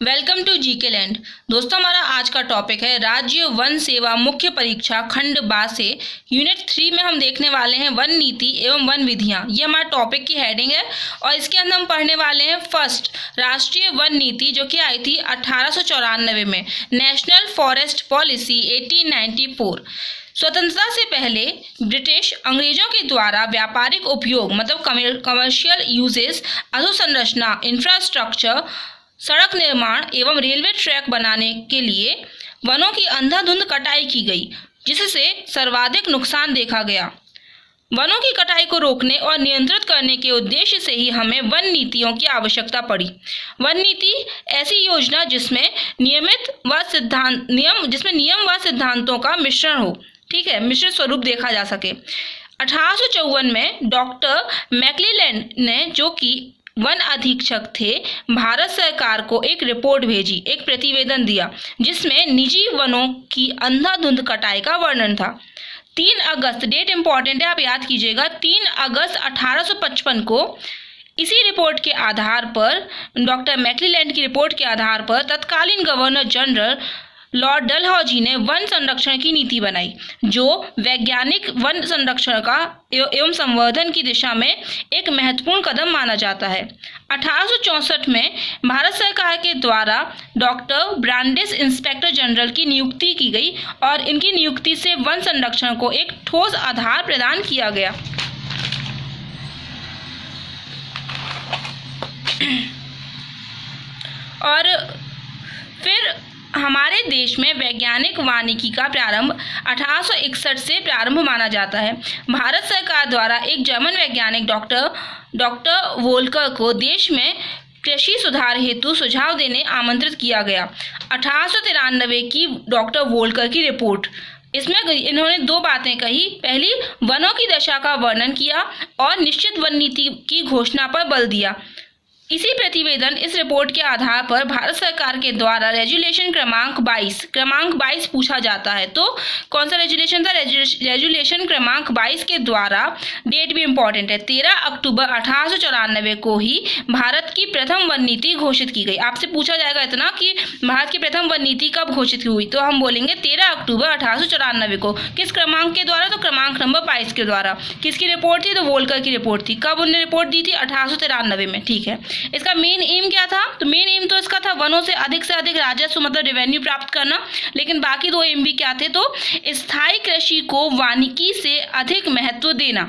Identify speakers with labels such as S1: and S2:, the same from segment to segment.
S1: Welcome to GK land. दोस्तों, हमारा आज का टॉपिक है राज्य वन सेवा मुख्य परीक्षा खंड 12 से यूनिट 3 में हम देखने वाले हैं वन नीति एवं वन विधियां। ये हमारा टॉपिक की हेडिंग है और इसके अंदर हम पढ़ने वाले हैं फर्स्ट राष्ट्रीय वन नीति, जो कि आई थी 1894 में, नेशनल फॉरेस्ट पॉलिसी 1894। स्वतंत्रता से पहले ब्रिटिश अंग्रेजों के द्वारा व्यापारिक उपयोग मतलब कमर्शियल यूजेस, अधोसंरचना, इंफ्रास्ट्रक्चर, सड़क निर्माण एवं रेलवे ट्रैक बनाने के लिए वनों की अंधाधुंध कटाई की गई, जिससे सर्वाधिक नुकसान देखा गया। वनों की कटाई को रोकने और नियंत्रित करने के उद्देश्य से ही हमें वन नीतियों की आवश्यकता पड़ी। वन नीति ऐसी योजना जिसमें नियम व सिद्धांतों का मिश्रण हो, ठीक है, मिश्रित स्वरूप देखा जा सके। 1854 में डॉक्टर मैक्लेलैंड ने, जो कि वन अधीक्षक थे, भारत सरकार को एक रिपोर्ट भेजी, एक प्रतिवेदन दिया, जिसमें निजी वनों की अंधाधुंध कटाई का वर्णन था। 3 अगस्त, डेट इंपॉर्टेंट है, आप याद कीजिएगा, 3 अगस्त 1855 को इसी रिपोर्ट के आधार पर, डॉक्टर मैक्लेलैंड की रिपोर्ट के आधार पर तत्कालीन गवर्नर जनरल लॉर्ड डलहौजी ने वन संरक्षण की नीति बनाई, जो वैज्ञानिक वन संरक्षण का एवं संवर्धन की दिशा में एक महत्वपूर्ण कदम माना जाता है। 1864 में भारत सरकार के द्वारा डॉक्टर ब्रांडिस इंस्पेक्टर जनरल की नियुक्ति की गई और इनकी नियुक्ति से वन संरक्षण को एक ठोस आधार प्रदान किया गया। और फिर हमारे देश में वैज्ञानिक वानिकी का प्रारंभ 1861 से प्रारंभ माना जाता है। भारत सरकार द्वारा एक जर्मन वैज्ञानिक डॉक्टर वोल्कर को देश में कृषि सुधार हेतु सुझाव देने आमंत्रित किया गया। 1893 की डॉक्टर वोल्कर की रिपोर्ट, इसमें इन्होंने 2 बातें कही। पहली, वनों की दशा का वर्णन किया और निश्चित वन नीति की घोषणा पर बल दिया। इसी प्रतिवेदन, इस रिपोर्ट के आधार पर भारत सरकार के द्वारा रेजुलेशन क्रमांक 22 पूछा जाता है। तो कौन सा रेजुलेशन था? रेजुलेशन क्रमांक 22 के द्वारा, डेट भी इंपॉर्टेंट है, 13 अक्टूबर 1894 को ही भारत की प्रथम वन नीति घोषित की गई। आपसे पूछा जाएगा इतना कि भारत की प्रथम वन नीति कब घोषित हुई, तो हम बोलेंगे 13 अक्टूबर 1894 को। किस क्रमांक के द्वारा? तो क्रमांक नंबर 22 के द्वारा। किसकी रिपोर्ट थी? तो वोल्कर की रिपोर्ट थी। कब उन्होंने रिपोर्ट दी थी? 1893 में, ठीक है। इसका मेन एम क्या था? तो मेन एम तो इसका था वनों से अधिक राजस्व मतलब रेवेन्यू प्राप्त करना, लेकिन बाकी 2 एम भी क्या थे? तो स्थायी कृषि को वानिकी से अधिक महत्व देना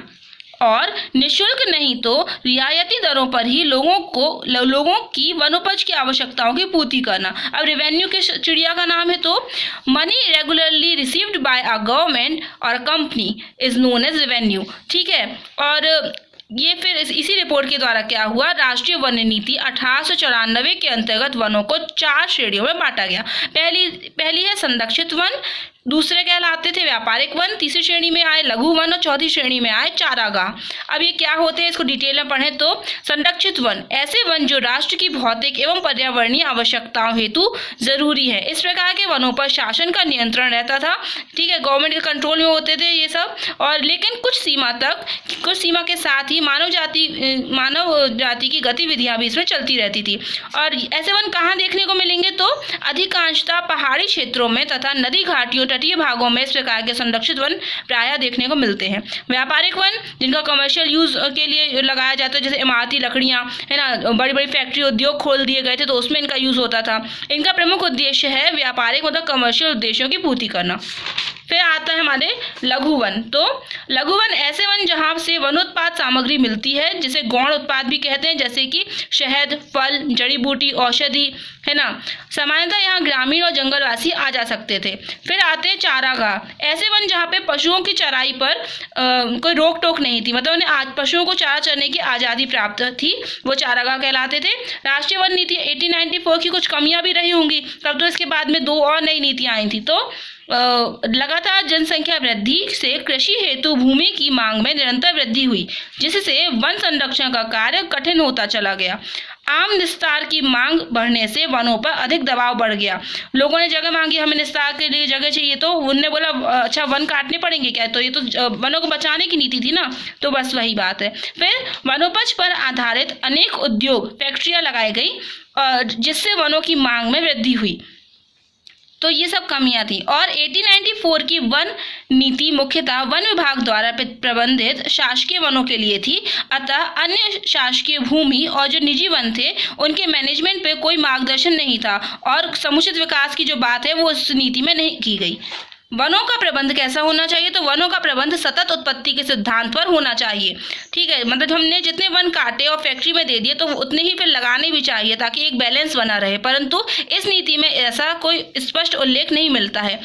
S1: और निःशुल्क नहीं तो रियायती दरों पर ही लोगों की वनोपज की आवश्यकताओं की पूर्ति करना। अब रेवेन्यू के चिड़िया का नाम है, तो money regularly received by a government और company is known as revenue, ठीक है। और ये फिर इसी रिपोर्ट के द्वारा क्या हुआ? राष्ट्रीय वन नीति 1894 के अंतर्गत वनों को 4 श्रेणियों में बांटा गया। पहली है संरक्षित वन, दूसरे कहलाते थे व्यापारिक वन, तीसरी श्रेणी में आए लघु वन और चौथी श्रेणी में आए चारागाह। अब ये क्या होते हैं, इसको डिटेल में पढ़ें तो संरक्षित वन ऐसे वन जो राष्ट्र की भौतिक एवं पर्यावरणीय आवश्यकताओं हेतु जरूरी है। इस प्रकार के वनों पर शासन का नियंत्रण रहता था, ठीक है, गवर्नमेंट के कंट्रोल में होते थे ये सब, और लेकिन कुछ सीमा के साथ ही मानव जाति की गतिविधियां भी इसमें चलती रहती थी। और ऐसे वन कहाँ देखने को मिलेंगे? तो अधिकांशतः पहाड़ी क्षेत्रों में तथा नदी घाटियों, तटीय भागों में इस प्रकार के संरक्षित वन प्रायः देखने को मिलते हैं। व्यापारिक वन जिनका कमर्शियल यूज के लिए लगाया जाता है, जैसे इमारती लकड़ियां, है ना, बड़ी बड़ी फैक्ट्री उद्योग खोल दिए गए थे तो उसमें इनका यूज होता था। इनका प्रमुख उद्देश्य है व्यापारिक मतलब कमर्शियल उद्देश्यों की पूर्ति करना। फिर आता है हमारे लघु वन। तो लघु वन ऐसे वन जहाँ से वनोत्पाद सामग्री मिलती है, जिसे गौण उत्पाद भी कहते हैं, जैसे कि शहद, फल, जड़ी बूटी, औषधि, है ना। सामान्यतः यहाँ ग्रामीण और जंगलवासी आ जा सकते थे। फिर आते हैं चारागाह, ऐसे वन जहाँ पे पशुओं की चराई पर कोई रोक टोक नहीं थी, मतलब उन्हें आज पशुओं को चारा चरने की आज़ादी प्राप्त थी, वो चारागाह कहलाते थे। राष्ट्रीय वन नीति 1894 की कुछ कमियां भी रही होंगी, तब तो इसके बाद में 2 और नई नीतियां आई थी। तो लगातार जनसंख्या वृद्धि से कृषि हेतु भूमि की मांग में निरंतर वृद्धि हुई, जिससे वन संरक्षण का कार्य कठिन होता चला गया। आम निस्तार की मांग बढ़ने से वनों पर अधिक दबाव बढ़ गया। लोगों ने जगह मांगी, हमें निस्तार के लिए जगह चाहिए, तो उनने बोला अच्छा वन काटने पड़ेंगे क्या, तो ये तो वनों को बचाने की नीति थी ना, तो बस वही बात है। फिर वनोपज पर आधारित अनेक उद्योग फैक्ट्रियां लगाई गई जिससे वनों की मांग में वृद्धि हुई। तो ये सब कमियां थी। और 1894 की वन नीति मुख्यतः वन विभाग द्वारा प्रबंधित शासकीय वनों के लिए थी, अतः अन्य शासकीय भूमि और जो निजी वन थे उनके मैनेजमेंट पे कोई मार्गदर्शन नहीं था, और समुचित विकास की जो बात है वो उस नीति में नहीं की गई। वनों का प्रबंध कैसा होना चाहिए, तो वनों का प्रबंध सतत उत्पत्ति के सिद्धांत पर होना चाहिए। ठीक है, मतलब हमने जितने वन काटे और फैक्ट्री में दे दिए तो उतने ही फिर लगाने भी चाहिए ताकि एक बैलेंस बना रहे, परंतु इस नीति में ऐसा कोई स्पष्ट उल्लेख नहीं मिलता है।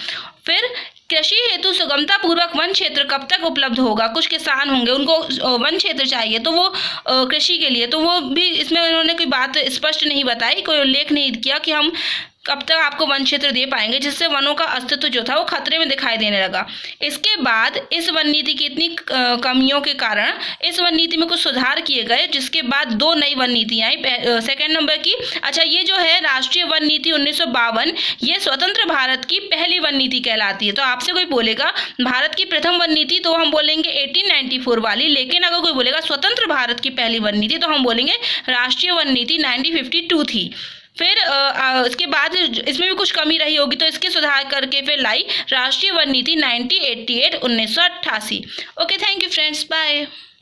S1: फिर कृषि हेतु सुगमता पूर्वक वन क्षेत्र कब तक उपलब्ध होगा, कुछ किसान होंगे उनको वन क्षेत्र चाहिए तो वो कृषि के लिए, तो वो भी इसमें उन्होंने कोई बात स्पष्ट नहीं बताई, कोई उल्लेख नहीं किया कि हम कब तक आपको वन क्षेत्र दे पाएंगे, जिससे वनों का अस्तित्व जो था वो खतरे में दिखाई देने लगा। इसके बाद इस वन नीति की इतनी कमियों के कारण इस वन नीति में कुछ सुधार किए गए, जिसके बाद 2 नई वन नीतियाँ आई। सेकेंड नंबर की, अच्छा ये जो है राष्ट्रीय वन नीति 1952, ये स्वतंत्र भारत की पहली वन नीति कहलाती है। तो आपसे कोई बोलेगा भारत की प्रथम वन नीति, तो हम बोलेंगे 1894 वाली, लेकिन अगर कोई बोलेगा स्वतंत्र भारत की पहली वन नीति, तो हम बोलेंगे राष्ट्रीय वन नीति 1952 थी। फिर इसके बाद इसमें भी कुछ कमी रही होगी तो इसके सुधार करके फिर लाई राष्ट्रीय वन नीति 1988 1988। Okay, thank you friends, bye.